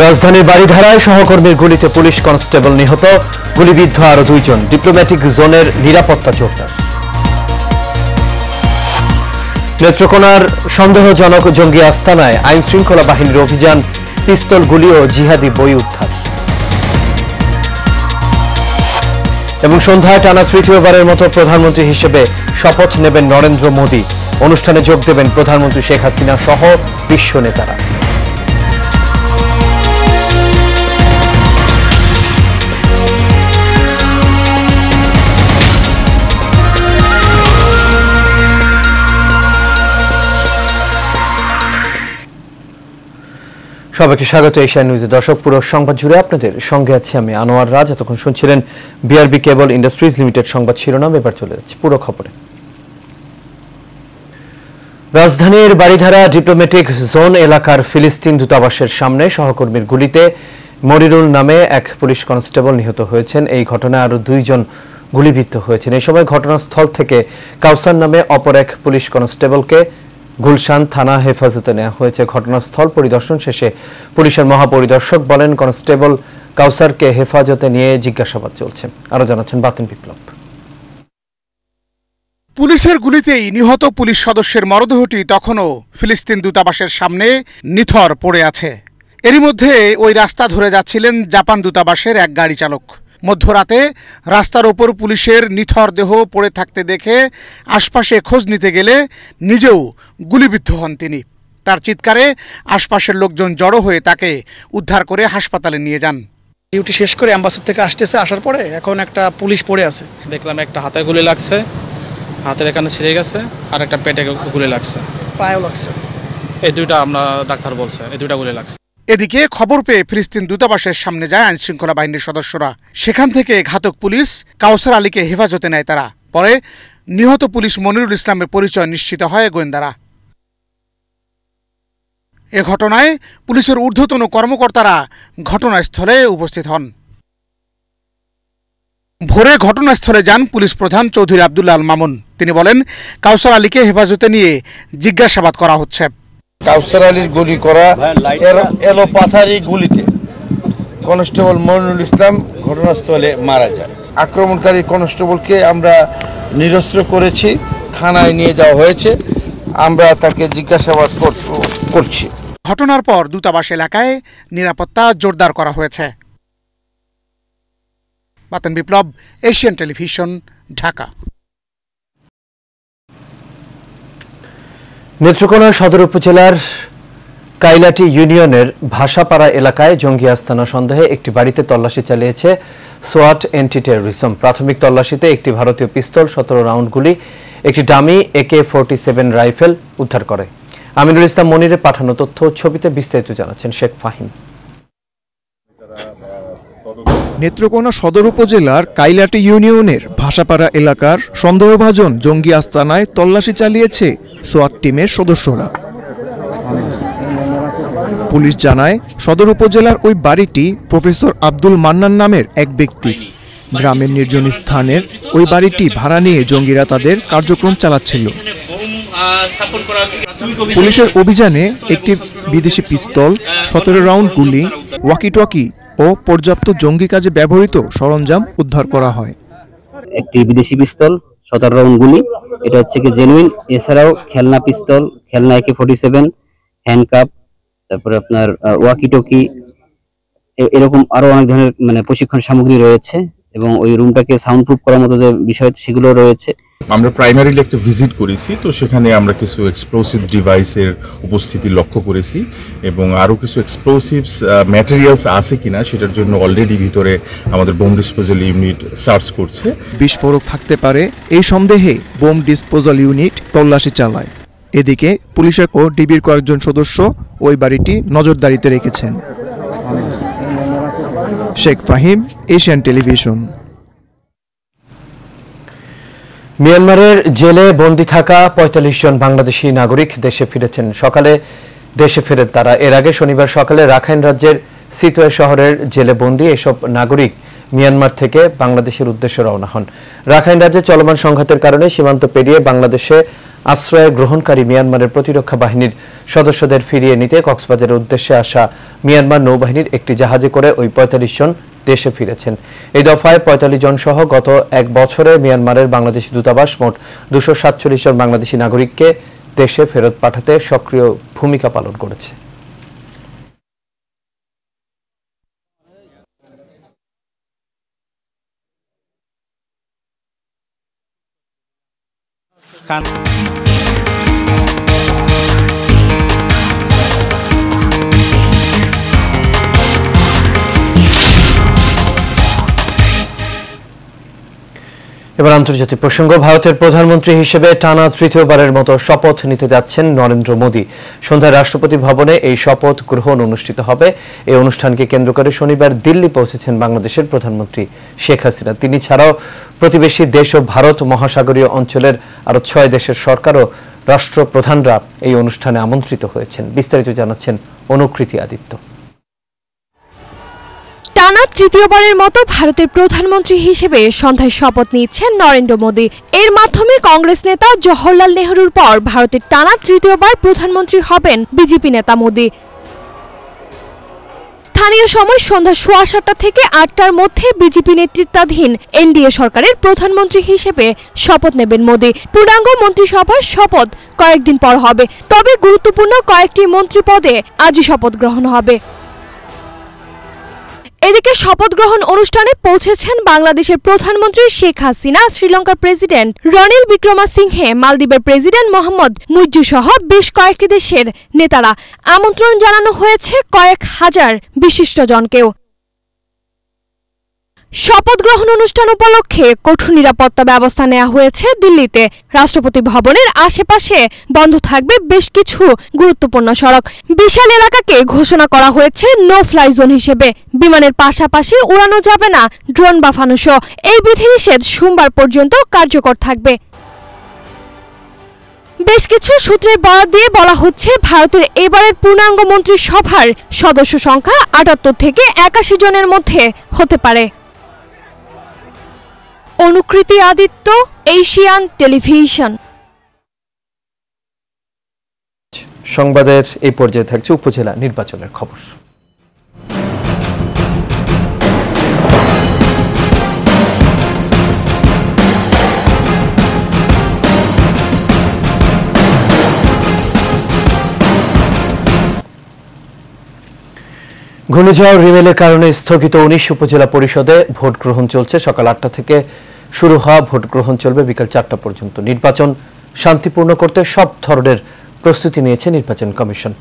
রাজধানীর বাড়িধারায় সহকর্মীর গুলিতে পুলিশ কনস্টেবল নিহত, গুলিবিদ্ধ আরো 2 জন। ডিপ্লোম্যাটিক জোনের নিরাপত্তা জোরদার। নেত্রকোনার সন্দেহজনক জঙ্গি আস্তানায় আইন শৃঙ্খলা বাহিনীর অভিযান, পিস্তল, গুলি ও জিহাদি বই উদ্ধার। এবং সন্ধ্যায় টানা তৃতীয়বারের মতো প্রধানমন্ত্রী হিসেবে শপথ নেবেন নরেন্দ্র মোদী। অনুষ্ঠানে যোগ দেবেন প্রধানমন্ত্রী শেখ হাসিনা সহ বিশ্ব নেতারা। সবাইকে স্বাগত এশিয়া নিউজে। দর্শক, পুরো সংবাদ জুড়ে আপনাদের সঙ্গে আছি আমি আনোয়ার রাজ। এতক্ষণ শুনছিলেন বিআরবি কেবল ইন্ডাস্ট্রিজ লিমিটেড সংবাদ শিরোনাম। এবার চলে যাচ্ছে পুরো খবরে। রাজধানীর বাড়িধারা ডিপ্লোম্যাটিক জোন এলাকার ফিলিস্তিন দূতাবাসের সামনে সহকর্মীর গুলিতে মনিরুল নামে এক পুলিশ কনস্টেবল নিহত হয়েছেন। এই ঘটনায় আরো 2 জন গুলিবিদ্ধ হয়েছেন। এই সময় ঘটনাস্থল থেকে কাউসার নামে অপর এক পুলিশ কনস্টেবলকে গুলশান থানা হেফাজতে নেওয়া হয়েছে। ঘটনাস্থল পরিদর্শন শেষে পুলিশের মহাপরিদর্শক বলেন, কনস্টেবল কাউসারকে হেফাজতে নিয়ে জিজ্ঞাসাবাদ চলছে। আরো জানাচ্ছেন বাতিন বিপ্লব। পুলিশের গুলিতেই নিহত পুলিশ সদস্যের মরদেহটি তখনও ফিলিস্তিন দূতাবাসের সামনে নিথর পড়ে আছে। এরই মধ্যে ওই রাস্তা ধরে যাচ্ছিলেন জাপান দূতাবাসের এক গাড়ি চালক। মধ্যরাতে রাস্তার ওপর পুলিশের নিথর দেহ পড়ে থাকতে দেখে আশপাশে খোঁজ নিতে গেলে নিজেও গুলিবিদ্ধ হন তিনি। তার চিৎকারে আশপাশের লোকজন জড়ো হয়ে তাকে উদ্ধার করে হাসপাতালে নিয়ে যান। ডিউটি শেষ করে অ্যাম্বাসেডর থেকে আসতেছে, আসার পরে এখন একটা পুলিশ পড়ে আছে। দেখলাম একটা হাতে গুলি লাগছে, হাতের এখানে ছিঁড়ে গেছে, আর একটা পেটে গুলি লাগছে, পায়েও লাগছে। এই 2টা আমরা ডাক্তার বলছে এই 2টা গুলি লাগছে। এদিকে খবর পেয়ে ফিলিস্তিন দূতাবাসের সামনে যায় আইন শৃঙ্খলা বাহিনীর সদস্যরা। সেখান থেকে ঘাতক পুলিশ কাউসার আলীকে হেফাজতে নেয় তারা। পরে নিহত পুলিশ মনিরুল ইসলামের পরিচয় নিশ্চিত হয় গোয়েন্দারা। এ ঘটনায় পুলিশের ঊর্ধ্বতন কর্মকর্তারা ঘটনাস্থলে উপস্থিত হন। ভোরে ঘটনাস্থলে যান পুলিশ প্রধান চৌধুরী আব্দুল্লাহ আল মামুন। তিনি বলেন, কাউসার আলীকে হেফাজতে নিয়ে জিজ্ঞাসাবাদ করা হচ্ছে। কাউসার আলীর গুলি করা এলোপাথারি গুলিতে কনস্টেবল মনিরুল ইসলাম ঘটনাস্থলে মারা যায়। আক্রমণকারী কনস্টেবলকে আমরা নিরস্ত্র করেছি, থানায় নিয়ে যাওয়া হয়েছে, আমরা তাকে জিজ্ঞাসাবাদ করছি। ঘটনার পর দূতাবাস এলাকায় নিরাপত্তা জোরদার করা হয়েছে। বাতেন বিপ্লব, এশিয়ান টেলিভিশন, ঢাকা। নেত্রকোনা সদর উপজেলার কাইলাটি ইউনিয়নের ভাষাপাড়া এলাকায় জঙ্গি আস্তানা সন্দেহে একটি বাড়িতে তল্লাশি চালিয়েছে সোয়াট অ্যান্টি টেররিজম। প্রাথমিক তল্লাশিতে একটি ভারতীয় পিস্তল, 17 রাউন্ড গুলি, একটি ডামি AK-47 রাইফেল উদ্ধার করে। আমিনুল ইসলাম মনিরের পাঠানো তথ্য ছবিতে বিস্তারিত জানাচ্ছেন শেখ ফাহিম। নেত্রকোনা সদর উপজেলার কাইলাটি ইউনিয়নের ভাষাপাড়া এলাকার সন্দেহভাজন জঙ্গি আস্তানায় তল্লাশি চালিয়েছে সোয়াট টিমের সদস্যরা। পুলিশ জানায়, সদর উপজেলার ওই বাড়িটি প্রফেসর আব্দুল মান্নান নামের এক ব্যক্তি। গ্রামের নির্জন স্থানের ওই বাড়িটি ভাড়া নিয়ে জঙ্গিরা তাদের কার্যক্রম চালাচ্ছিল। পুলিশের অভিযানে একটি বিদেশি পিস্তল, 17 রাউন্ড গুলি, ওয়াকি-টকি ও পর্যাপ্ত জঙ্গি কাজে ব্যবহৃত সরঞ্জাম উদ্ধার করা হয়। একটি বিদেশি পিস্তল, 17 রাউন্ড গুলি, এটা হচ্ছে কি জেনুইন। এছাড়াও খেলনা পিস্তল, খেলনা AK-47, হ্যান্ডকাপ, তারপরে আপনার ওয়াকি-টকি, এরকম আরো অনেক ধরনের প্রশিক্ষণ সামগ্রী রয়েছে এবং ওই রুমটাকে সাউন্ড প্রুফ করার মতো যে বিষয় সেগুলো রয়েছে। আমরা প্রাইমারিলি একটা ভিজিট করেছি, তো সেখানে আমরা কিছু এক্সপ্লোসিভ ডিভাইসের উপস্থিতি লক্ষ্য করেছি এবং আরও কিছু এক্সপ্লোসিভস ম্যাটেরিয়ালস আছে কিনা সেটার জন্য অলরেডি ভিতরে আমাদের বোম ডিসপোজাল ইউনিট সার্চ করছে। বিস্ফোরক থাকতে পারে এই সন্দেহে বোম ডিসপোজাল ইউনিট তল্লাশি চালায়। এদিকে পুলিশের ও ডিবির কয়েকজন সদস্য ওই বাড়িটি নজরদারিতে রেখেছেন। Sheikh Fahim, Asian television. মিয়ানমারের জেলে বন্দী থাকা 45 জন বাংলাদেশি নাগরিক দেশে ফিরেছেন। সকালে দেশে ফেরেন তারা। এর আগে শনিবার সকালে রাখাইন রাজ্যের সিতোয়া শহরের জেলে বন্দী এসব নাগরিক মিয়ানমার থেকে বাংলাদেশের উদ্দেশ্যে রওনা হন। রাখাইন রাজ্যে চলমান সংঘাতের কারণে সীমান্ত পেরিয়ে বাংলাদেশে আশ্রয় গ্রহণকারী মিয়ানমারের প্রতিরক্ষা বাহিনীর সদস্যদের ফিরিয়ে নিতে কক্সবাজারের উদ্দেশ্যে আসা মিয়ানমার নৌবাহিনীর একটি জাহাজে করে ওই ৪৫ জন দেশে ফিরেছেন। এই দফায় ৪৫ জন সহ গত এক বছরে মিয়ানমারের বাংলাদেশি দূতাবাস মোট ২৪৭ জন বাংলাদেশি নাগরিককে দেশে ফেরত পাঠাতে সক্রিয় ভূমিকা পালন করেছে। এবার আন্তর্জাতিক প্রসঙ্গ। ভারতের প্রধানমন্ত্রী হিসেবে টানা তৃতীয়বারের মতো শপথ নিতে যাচ্ছেন নরেন্দ্র মোদী। সন্ধ্যায় রাষ্ট্রপতি ভবনে এই শপথ গ্রহণ অনুষ্ঠিত হবে। এই অনুষ্ঠানকে কেন্দ্র করে শনিবার দিল্লি পৌঁছেছেন বাংলাদেশের প্রধানমন্ত্রী শেখ হাসিনা। তিনি ছাড়াও প্রতিবেশী দেশ ও ভারত মহাসাগরীয় অঞ্চলের আরো ৬ দেশের সরকার ও রাষ্ট্রপ্রধানরা এই অনুষ্ঠানে আমন্ত্রিত হয়েছেন। বিস্তারিত জানাচ্ছেন অনুকৃতি আদিত্য। টানা তৃতীয়বারের মতো ভারতের প্রধানমন্ত্রী হিসেবে সন্ধ্যায় শপথ নিচ্ছেন নরেন্দ্র মোদী। এর মাধ্যমে কংগ্রেস নেতা জওহরলাল নেহরুর পর ভারতের টানা তৃতীয়বার প্রধানমন্ত্রী হবেন বিজেপি নেতা মোদী। স্থানীয় সময় সন্ধ্যা 7:15 থেকে 8টার মধ্যে বিজেপি নেতৃত্বাধীন এনডিএ সরকারের প্রধানমন্ত্রী হিসেবে শপথ নেবেন মোদী। পূর্ণাঙ্গ মন্ত্রিসভার শপথ কয়েকদিন পর হবে, তবে গুরুত্বপূর্ণ কয়েকটি মন্ত্রী পদে আজই শপথ গ্রহণ হবে। এদিকে শপথ গ্রহণ অনুষ্ঠানে পৌঁছেছেন বাংলাদেশের প্রধানমন্ত্রী শেখ হাসিনা, শ্রীলঙ্কার প্রেসিডেন্ট রনিল বিক্রমাসিংহে, মালদ্বীপের প্রেসিডেন্ট মোহাম্মদ মুইজ্জু সহ বেশ কয়েকটি দেশের নেতারা। আমন্ত্রণ জানানো হয়েছে কয়েক হাজার বিশিষ্টজনকেও। শপথ গ্রহণ অনুষ্ঠান উপলক্ষে কঠোর নিরাপত্তা ব্যবস্থা নেওয়া হয়েছে দিল্লিতে। রাষ্ট্রপতি ভবনের আশেপাশে বন্ধ থাকবে বেশ কিছু গুরুত্বপূর্ণ সড়ক। বিশাল এলাকাকে ঘোষণা করা হয়েছে নো ফ্লাই জোন হিসেবে। বিমানের পাশাপাশি উড়ানো যাবে না ড্রোন বা ফানুস। এই বিধিনিষেধ সোমবার পর্যন্ত কার্যকর থাকবে। বেশ কিছু সূত্রের বরাত দিয়ে বলা হচ্ছে, ভারতের এবারের পূর্ণাঙ্গ মন্ত্রিসভার সদস্য সংখ্যা ৭৮ থেকে ৮১ জনের মধ্যে হতে পারে। অনুকৃতি আদিত্য, এশিয়ান টেলিভিশন। সংবাদের এই পর্যায়ে থাকছে উপজেলা নির্বাচনের খবর। ঘূর্ণিঝড় রিমেলের কারণে স্থগিত ১৯ উপজেলা পরিষদে ভোট গ্রহণ চলছে। সকাল ৮টা থেকে শুরু হওয়া ভোট গ্রহণ চলবে বিকাল ৪টা পর্যন্ত। নির্বাচন শান্তিপূর্ণ করতে সব ধরনের প্রস্তুতি নিয়েছে নির্বাচন কমিশন।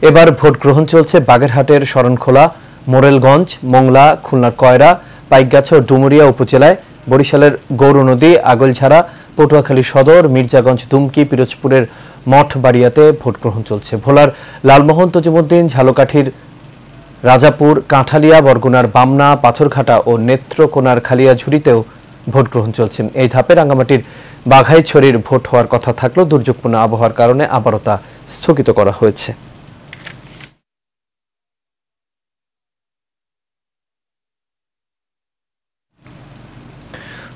এবার ভোট গ্রহণ চলছে বাগেরহাটের শরণখোলা, মোরেলগঞ্জ, মোংলা, খুলনার কয়রা, পাইকগাছা ও ডুমুরিয়া উপজেলায়, বরিশালের গৌরনদী, আগলঝাড়া, পটুয়াখালী সদর, মির্জাগঞ্জ, দুমকি, পিরোজপুরের মঠবাড়িয়াতে ভোট গ্রহণ চলছে। ভোলার লালমোহন, তজিমুদ্দিন, ঝালকাঠির রাজাপুর, কাঁঠালিয়া, বরগুনার বামনা, পাথরঘাটা ও নেত্রকোনার খালিয়াঝুরিতেও ভোট গ্রহণ চলছে। এই ধাপে রাঙ্গামাটির বাঘাইছড়ির ভোট হওয়ার কথা থাকলেও দুর্যোগপূর্ণ আবহাওয়ার কারণে আবারও তা স্থগিত করা হয়েছে।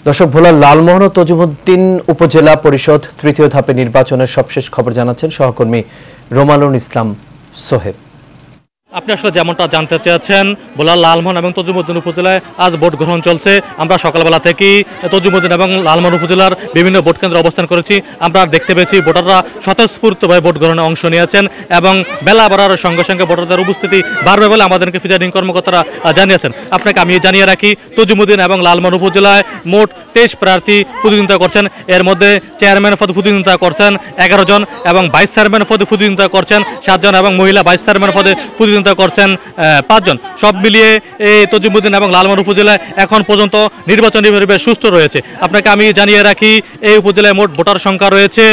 দর্শক, ভোলার লালমোহন ও তজিমুদ্দিন উপজেলা পরিষদ তৃতীয় ধাপে নির্বাচনের সবশেষ খবর জানাচ্ছেন সহকর্মী রোমালুল ইসলাম সোহেব। আপনি আসলে যেমনটা জানতে চেয়েছেন, ভোলার লালমোহন এবং তজিমুদ্দিন উপজেলায় আজ ভোট গ্রহণ চলছে। আমরা সকালবেলা থেকেই তজিমুদ্দিন এবং লালমোহন উপজেলার বিভিন্ন ভোট কেন্দ্রে অবস্থান করেছি। আমরা দেখতে পেয়েছি ভোটাররা স্বতঃস্ফূর্তভাবে ভোট গ্রহণে অংশ নিয়েছেন এবং বেলা বাড়ার সঙ্গে সঙ্গে ভোটারদের উপস্থিতি বাড়বে বলে আমাদেরকে প্রিজাইডিং কর্মকর্তারা জানিয়েছেন। আপনাকে আমি জানিয়ে রাখি, তজিমুদ্দিন এবং লালমোহন উপজেলায় মোট 23 প্রার্থী প্রতিদ্বন্দ্বিতা করছেন। এর মধ্যে চেয়ারম্যান পদে প্রতিদ্বন্দ্বিতা করছেন 11 জন এবং ভাইস চেয়ারম্যান পদে প্রতিদ্বন্দ্বিতা করছেন 7 জন এবং মহিলা ভাইস চেয়ারম্যান পদে করছেন 5 জন। সব মিলিয়ে এই তজিমুদ্দিন এবং লালমোহন উপজেলায় এখন পর্যন্ত নির্বাচনী পরিবেশ সুষ্ঠু রয়েছে। আপনাকে আমি জানিয়ে রাখি, এই উপজেলায় মোট ভোটার সংখ্যা রয়েছে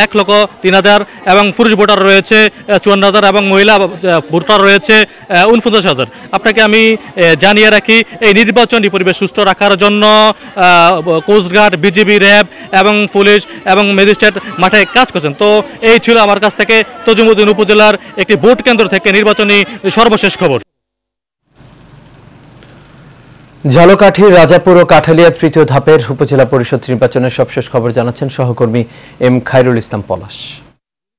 1,03,000 এবং পুরুষ ভোটার রয়েছে 54,000 এবং মহিলা ভোটার রয়েছে 49,000। আপনাকে আমি জানিয়ে রাখি, এই নির্বাচনী পরিবেশ সুষ্ঠু রাখার জন্য কোস্টগার্ড, বিজিবি, র্যাব এবং পুলিশ এবং ম্যাজিস্ট্রেট মাঠে কাজ করছেন। তো এই ছিল আমার কাছ থেকে তজিমুদ্দিন উপজেলার একটি ভোট কেন্দ্র থেকে নির্বাচনী সর্বশেষ খবর। ঝালকাঠির রাজাপুর ও কাঠালিয়া তৃতীয় ধাপের উপজেলা পরিষদ নির্বাচনের সবশেষ খবর জানাচ্ছেন সহকর্মী এম খায়রুল ইসলাম পলাশ।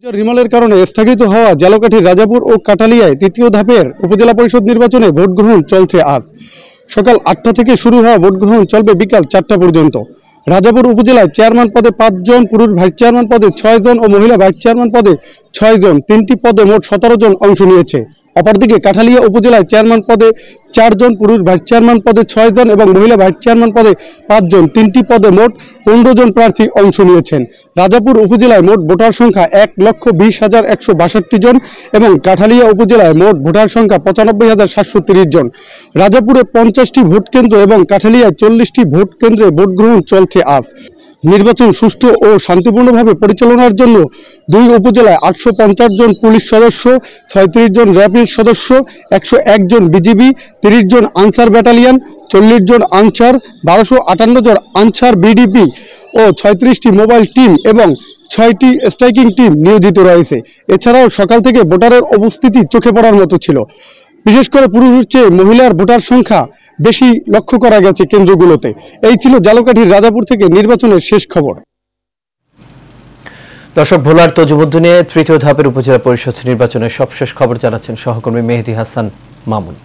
রিমালের কারণে স্থগিত হওয়া ঝালকাঠির রাজাপুর ও কাঠালিয়ায় তৃতীয় ধাপের উপজেলা পরিষদ নির্বাচনে ভোট গ্রহণ চলছে আজ। সকাল 8টা থেকে শুরু হওয়া ভোট গ্রহণ চলবে বিকাল 4টা পর্যন্ত। রাজাপুর উপজেলায় চেয়ারম্যান পদে 5 জন, পুরুষ ভাইস চেয়ারম্যান পদে 6 জন ও মহিলা ভাইস চেয়ারম্যান পদে 6 জন, 3টি পদে মোট 17 জন অংশ নিয়েছে। অপরদিকে কাঠালিয়া উপজেলায় চেয়ারম্যান পদে 4 জন, পুরুষ ভাইস চেয়ারম্যান পদে 6 জন এবং মহিলা ভাইস চেয়ারম্যান পদে 5 জন, 3টি পদে মোট 15 জন প্রার্থী অংশ নিয়েছেন। রাজাপুর উপজেলায় মোট ভোটার সংখ্যা 1,20,162 জন এবং কাঠালিয়া উপজেলায় মোট ভোটার সংখ্যা 95,730 জন। রাজাপুরে 50টি ভোট কেন্দ্র এবং কাঠালিয়ায় 40টি ভোট কেন্দ্রে ভোট গ্রহণ চলছে আজ। নির্বাচন সুষ্ঠু ও শান্তিপূর্ণভাবে পরিচালনার জন্য 2 উপজেলায় 850 জন পুলিশ সদস্য, 36 জন র্যাপিড সদস্য, 101 জন বিজিবি, 30 জন আনসার ব্যাটালিয়ন, 40 জন আনসার, 1258 জন আনসার বিডিপি ও 36টি মোবাইল টিম এবং 6টি স্ট্রাইকিং টিম নিয়োজিত রয়েছে। এছাড়াও সকাল থেকে ভোটারের উপস্থিতি চোখে পড়ার মতো ছিল। বিশেষ করে পুরুষের চেয়ে মহিলার ভোটার সংখ্যা বেশি লক্ষ্য করা গেছে কেন্দ্রগুলোতে। এই ছিল ঝালকাঠির রাজাপুর থেকে নির্বাচনের শেষ খবর। দর্শক, ভোলার তজুমুদ্দিনে তৃতীয় ধাপের উপজেলা পরিষদ নির্বাচনের সবশেষ খবর জানাচ্ছেন সহকর্মী মেহেদি হাসান মামুন।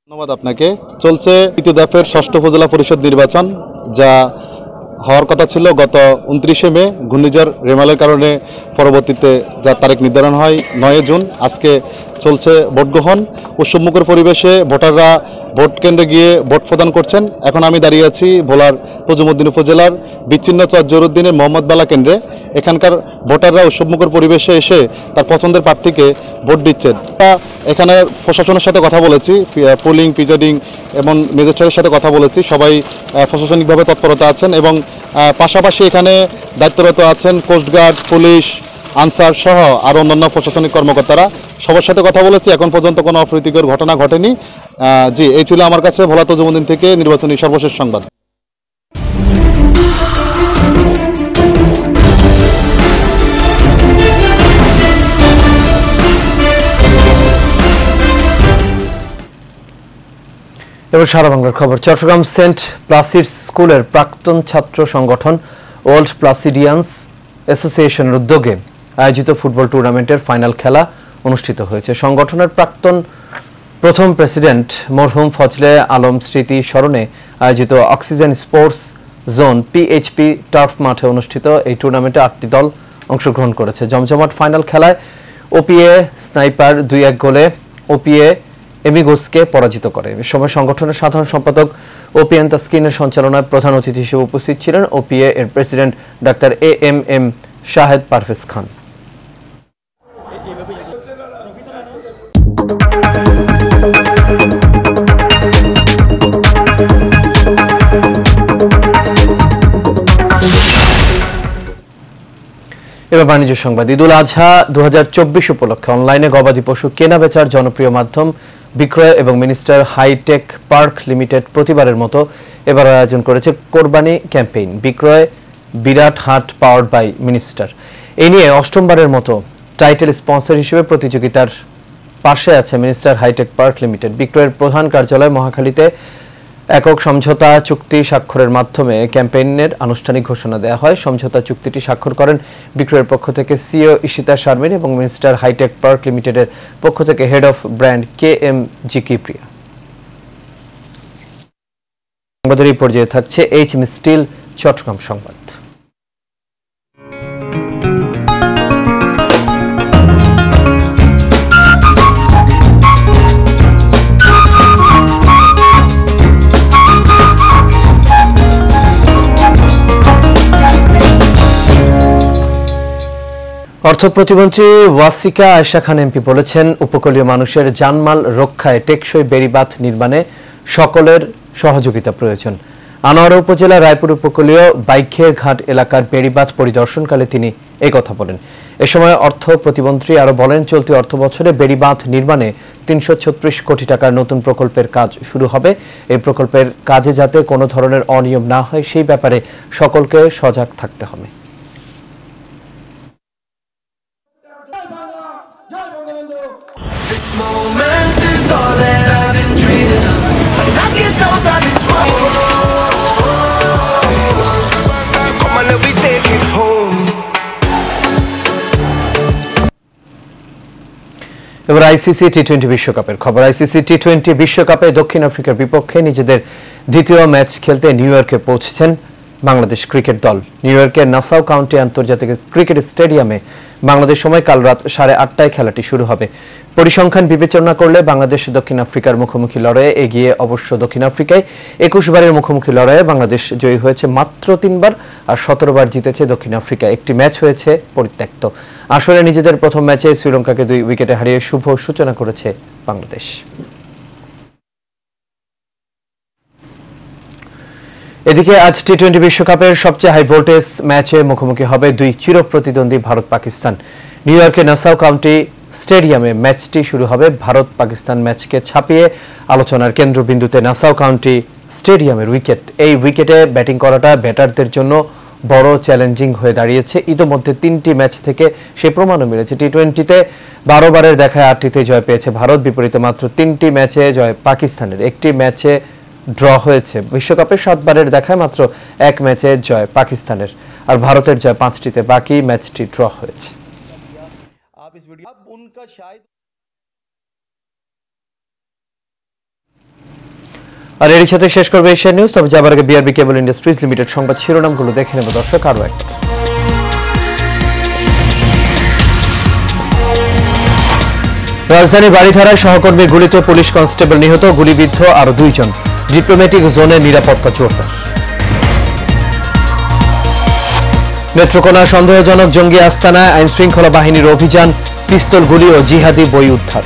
ধন্যবাদ আপনাকে। চলছে তৃতীয় ধাপের 6ষ্ঠ উপজেলা পরিষদ নির্বাচন, যা হওয়ার কথা ছিল গত 29শে মে। ঘূর্ণিঝড় রেমালের কারণে পরবর্তীতে যার তারিখ নির্ধারণ হয় 9 জুন। আজকে চলছে ভোট গ্রহণ। উৎসবমুখর পরিবেশে ভোটাররা ভোট কেন্দ্রে গিয়ে ভোট প্রদান করছেন। এখন আমি দাঁড়িয়ে আছি ভোলার তজুমুদ্দিন উপজেলার বিচ্ছিন্ন চর জহুরুদ্দিনের মোহাম্মদ বালা কেন্দ্রে। এখানকার ভোটাররা উৎসবমুখর পরিবেশে এসে তার পছন্দের প্রার্থীকে ভোট দিচ্ছেন। এখানে প্রশাসনের সাথে কথা বলেছি, পোলিং, প্রিজাইডিং এবং ম্যাজিস্ট্রেটের সাথে কথা বলেছি। সবাই প্রশাসনিকভাবে তৎপরতা আছেন এবং পাশাপাশি এখানে দায়িত্বরত আছেন কোস্টগার্ড, পুলিশ, আনসার সহ আরও অন্যান্য প্রশাসনিক কর্মকর্তারা। সবার সাথে কথা বলেছি। এখন পর্যন্ত কোনো অপ্রীতিকর ঘটনা ঘটেনি। জি, এই ছিল আমার কাছে ভোলা তজুমুদ্দিন থেকে নির্বাচনী সর্বশেষ সংবাদ। এবার সারা বাংলার খবর। চট্টগ্রাম সেন্ট প্লাসিডস স্কুলের প্রাক্তন ছাত্র সংগঠন ওল্ড প্লাসিডিয়ান্স অ্যাসোসিয়েশনের উদ্যোগে আয়োজিত ফুটবল টুর্নামেন্টের ফাইনাল খেলা অনুষ্ঠিত হয়েছে। সংগঠনের প্রাক্তন প্রথম প্রেসিডেন্ট মরহুম ফজলে আলম স্মৃতি স্মরণে আয়োজিত oxygen sports zone PHP turf মাঠে অনুষ্ঠিত এই টুর্নামেন্টে 8টি দল অংশগ্রহণ করেছে। জমজমাট ফাইনাল খেলায় ওপিএ স্নাইপার 2-1 গোলে ওপিএ এমিগোসকে পরাজিত করে। এ সময় সংগঠনের সাধারণ সম্পাদক ওপিএন তাসকিনের সঞ্চালনায় প্রধান অতিথি হিসেবে উপস্থিত ছিলেন ওপিএ এর president doctor AMM Shahed Parvez Khan. এবার বাণিজ্য সংবাদ। ঈদুল আজহা 2024 উপলক্ষে অনলাইনে গবাদি পশু কেনা বেচার জনপ্রিয় মাধ্যম বিক্রয় এবং মিনিস্টার হাইটেক পার্ক লিমিটেড প্রতিবারের মতো এবার আয়োজন করেছে কোরবানি ক্যাম্পেইন বিক্রয় বিরাট হাট পাওয়ার্ড বাই মিনিস্টার। এই নিয়ে অষ্টমবারের মতো টাইটেল স্পন্সর হিসেবে প্রতিযোগিতার পাশে আছে মিনিস্টার হাইটেক পার্ক লিমিটেড। বিক্রয়ের প্রধান কার্যালয় মহাখালীতে একক সমঝোতা চুক্তি স্বাক্ষরের মাধ্যমে ক্যাম্পেইনের আনুষ্ঠানিক ঘোষণা দেওয়া হয়। সমঝোতা চুক্তিটি স্বাক্ষর করেন বিক্রয়ের পক্ষ থেকে সিইও ইশিতা শারমিন এবং মিনিস্টার হাইটেক পার্ক লিমিটেডের পক্ষ থেকে হেড অফ ব্র্যান্ড KMG কিপ্রিয়া। সংবাদের এই পর্যায়ে থাকছে HM স্টিল চট্টগ্রাম সংবাদ। অর্থ প্রতিমন্ত্রী ওয়াসিকা আয়েশা খান এমপি বলেছেন, উপকূলীয় মানুষের জানমাল রক্ষায় টেকসই বেড়িবাঁধ নির্মাণে সকলের সহযোগিতা প্রয়োজন। আনোয়ারা উপজেলা রায়পুর উপকূলীয় বাইখের ঘাট এলাকার বেড়িবাঁধ পরিদর্শনকালে তিনি এই কথা বলেন। এ সময় অর্থ প্রতিমন্ত্রী আরো বলেন, চলতি অর্থবছরে বেড়িবাঁধ নির্মাণে 336 কোটি টাকার নতুন প্রকল্পের কাজ শুরু হবে। এই প্রকল্পের কাজে যাতে কোনো ধরনের অনিয়ম না হয় সেই ব্যাপারে সকলকে সজাগ থাকতে হবে। This moment is all that I've been dreaming of. I get এবার আইসিসি টি-20 বিশ্বকাপের খবর। আইসিসি টি-20 বিশ্বকাপে দক্ষিণ আফ্রিকার বিপক্ষে নিজেদের দ্বিতীয় ম্যাচ খেলতে নিউ ইয়র্কে পৌঁছেছেন বাংলাদেশ ক্রিকেট দল। নিউ ইয়র্কের নাসাউ কাউন্টি আন্তর্জাতিক ক্রিকেট স্টেডিয়ামে বাংলাদেশ সময় কাল রাত 8:30টায় খেলাটি শুরু হবে। পরিসংখ্যান বিবেচনা করলে বাংলাদেশ দক্ষিণ আফ্রিকার মুখোমুখি লড়াইয়ে এগিয়ে অবশ্য দক্ষিণ আফ্রিকায়। 21 বারের মুখোমুখি লড়াইয়ে বাংলাদেশ জয়ী হয়েছে মাত্র 3 বার আর 17 বার জিতেছে দক্ষিণ আফ্রিকা। একটি ম্যাচ হয়েছে পরিত্যক্ত। আসলে নিজেদের প্রথম ম্যাচে শ্রীলঙ্কাকে 2 উইকেটে হারিয়ে শুভ সূচনা করেছে বাংলাদেশ। এদিকে আজ টি-20 বিশ্বকাপের সবচেয়ে হাই ভোল্টেজ ম্যাচে মুখোমুখি হবে দুই চিরপ্রতিদ্বন্দ্বী ভারত পাকিস্তান। নিউ ইয়র্কের নাসাউ কাউন্টি স্টেডিয়ামে ম্যাচটি শুরু হবে। ভারত পাকিস্তান ম্যাচকে ছাপিয়ে আলোচনার কেন্দ্রবিন্দুতে নাসাউ কাউন্টি স্টেডিয়ামের উইকেট। এই উইকেটে ব্যাটিং করাটা ব্যাটারদের জন্য বড় চ্যালেঞ্জিং হয়ে দাঁড়িয়েছে। ইতোমধ্যে 3টি ম্যাচ থেকে সে প্রমাণও মিলেছে। টি-20তে 12 বারের দেখায় 8টিতে জয় পেয়েছে ভারত, বিপরীতে মাত্র 3টি ম্যাচে জয় পাকিস্তানের। একটি ম্যাচে ড্র হয়েছে। বিশ্বকাপে 7 বারের দেখায় মাত্র 1 ম্যাচে জয় পাকিস্তানের, আর ভারতের জয় 5টিতে। বাকি ম্যাচটি ড্র হয়েছে। আর এর সাথে শেষ করবে এশিয়া নিউজ। তবে যাবার আগে বিআরবি কেবল ইন্ডাস্ট্রিজ লিমিটেড সংবাদ শিরোনামগুলো দেখে নেব দর্শক। আরও একটা রাজধানী বাড়িধারায় সহকর্মীর গুলিতে পুলিশ কনস্টেবল নিহত, গুলিবিদ্ধ আরো 2 জন। ডিপ্লোম্যাটিক জোনে নিরাপত্তা জোরদার। নেত্রকোনা সন্দেহজনক জঙ্গি আস্তানায় আইন শৃঙ্খলা বাহিনীর অভিযান, পিস্তল, গুলি ও জিহাদি বই উদ্ধার।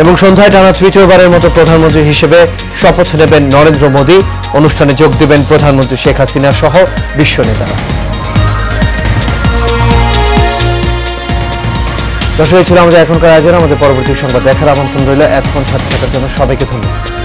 এবং সন্ধ্যায় টানা 3য়বারের মতো প্রধানমন্ত্রী হিসেবে শপথ নেবেন নরেন্দ্র মোদী। অনুষ্ঠানে যোগ দেবেন প্রধানমন্ত্রী শেখ হাসিনা সহ বিশ্ব নেতারা। দর্শক, ছিল আমাদের এখনকার আয়োজন। আমাদের পরবর্তী সংবাদ দেখার আমন্ত্রণ রইল। এতক্ষণ সাথে থাকার জন্য সবাইকে ধন্যবাদ।